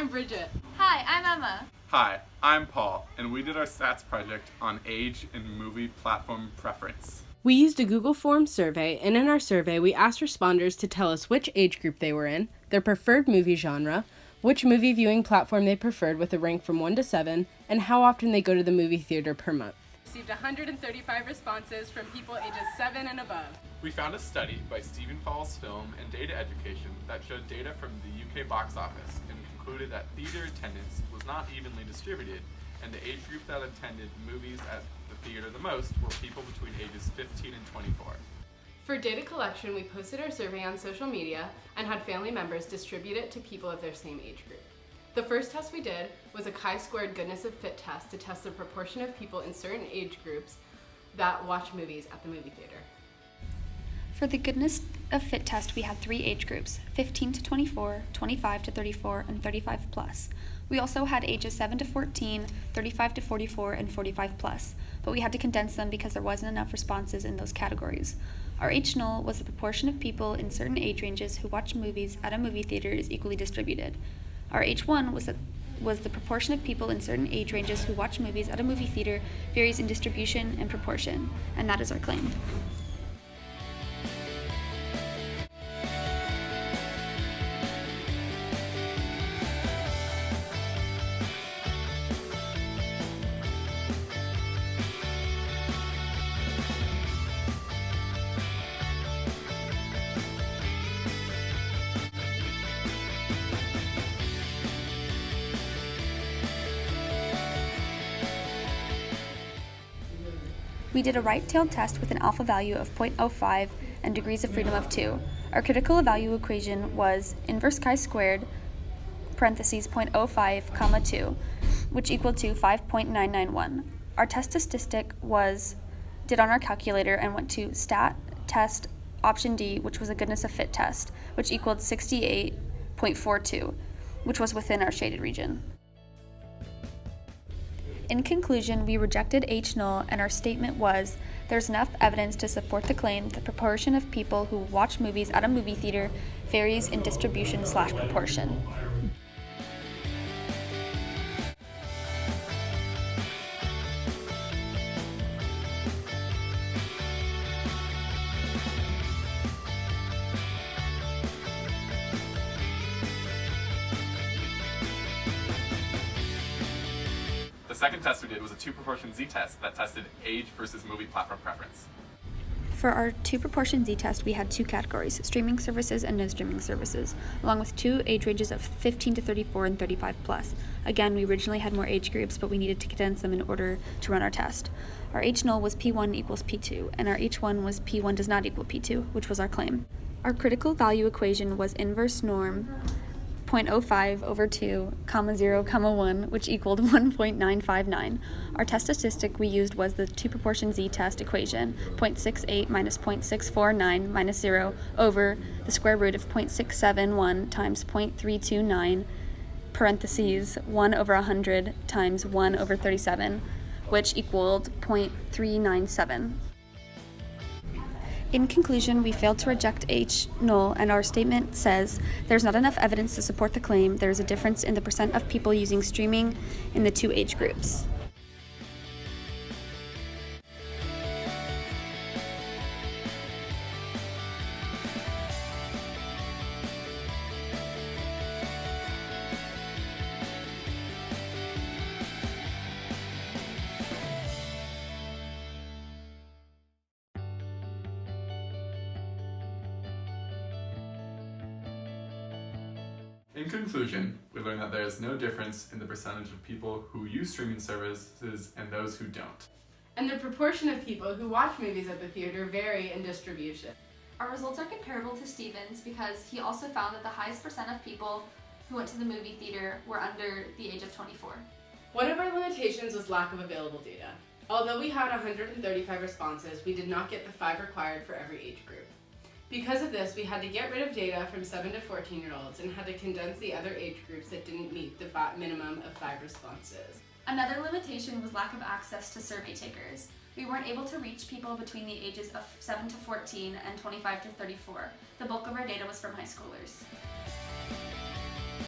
I'm Bridget. Hi, I'm Emma. Hi, I'm Paul, and we did our stats project on age and movie platform preference. We used a Google Forms survey, and in our survey, we asked responders to tell us which age group they were in, their preferred movie genre, which movie viewing platform they preferred with a rank from 1 to 7, and how often they go to the movie theater per month. Received 135 responses from people ages 7 and above. We found a study by Stephen Falls Film and Data Education that showed data from the UK box office and concluded that theater attendance was not evenly distributed, and the age group that attended movies at the theater the most were people between ages 15 and 24. For data collection, we posted our survey on social media and had family members distribute it to people of their same age group. The first test we did was a chi-squared goodness of fit test to test the proportion of people in certain age groups that watch movies at the movie theater. For the goodness of fit test, we had 3 age groups, 15 to 24, 25 to 34, and 35 plus. We also had ages 7 to 14, 35 to 44, and 45 plus, but we had to condense them because there wasn't enough responses in those categories. Our H0 was the proportion of people in certain age ranges who watch movies at a movie theater is equally distributed. Our H1 was the proportion of people in certain age ranges who watch movies at a movie theater varies in distribution and proportion, and that is our claim. We did a right-tailed test with an alpha value of 0.05 and degrees of freedom of 2. Our critical value equation was inverse chi-squared, parentheses 0.05, comma 2, which equaled to 5.991. Our test statistic did on our calculator and went to stat test option D, which was a goodness of fit test, which equaled 68.42, which was within our shaded region. In conclusion, we rejected H0, and our statement was, there's enough evidence to support the claim the proportion of people who watch movies at a movie theater varies in distribution/proportion. The second test we did was a 2-proportion Z-test that tested age versus movie platform preference. For our 2-proportion Z-test, we had 2 categories, streaming services and no streaming services, along with 2 age ranges of 15 to 34 and 35 plus. Again, we originally had more age groups, but we needed to condense them in order to run our test. Our H0 was P1 equals P2, and our H1 was P1 does not equal P2, which was our claim. Our critical value equation was inverse norm 0.05 over 2, comma 0, comma 1, which equaled 1.959. Our test statistic we used was the 2-proportion Z-test equation, 0.68 minus 0.649 minus 0 over the square root of 0.671 times 0.329, parentheses, 1 over 100 times 1 over 37, which equaled 0.397. In conclusion, we failed to reject H0, and our statement says there's not enough evidence to support the claim there is a difference in the percent of people using streaming in the 2 age groups. In conclusion, we learned that there is no difference in the percentage of people who use streaming services and those who don't. And the proportion of people who watch movies at the theater vary in distribution. Our results are comparable to Stephen's because he also found that the highest percent of people who went to the movie theater were under the age of 24. One of our limitations was lack of available data. Although we had 135 responses, we did not get the 5 required for every age group. Because of this, we had to get rid of data from 7 to 14-year-olds and had to condense the other age groups that didn't meet the minimum of 5 responses. Another limitation was lack of access to survey takers. We weren't able to reach people between the ages of 7 to 14 and 25 to 34. The bulk of our data was from high schoolers.